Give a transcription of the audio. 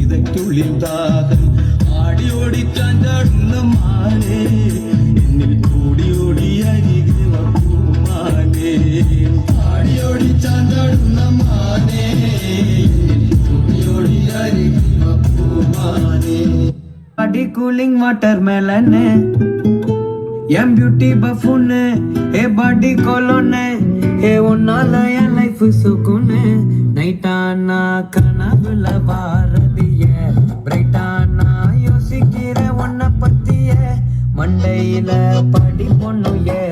ഇതയ്ക്കുള്ളിൽ ദാഹം ആടി ഓടി ചാഞ്ചാടുന്ന മാനേ എന്നിൽ കൂടി ഓടി അരികെ പൂമാനേ ആടി ഓടി ചാഞ്ചാടുന്ന മാനേ എന്നിൽ കൂടി ഓടി അരികെ പൂമാനേ body cooling watermelon என் பியூட்டி பஃபூன்னு ஏ பாடி கொலோன்னு ஏ உன்னால என் லைஃப் சுக்குன்னு நைட்டானா கனவுல வாரதிய பிரைட்டானா யோசிக்கிற உன்னை பத்திய மண்டையில படி பொண்ணு ஏ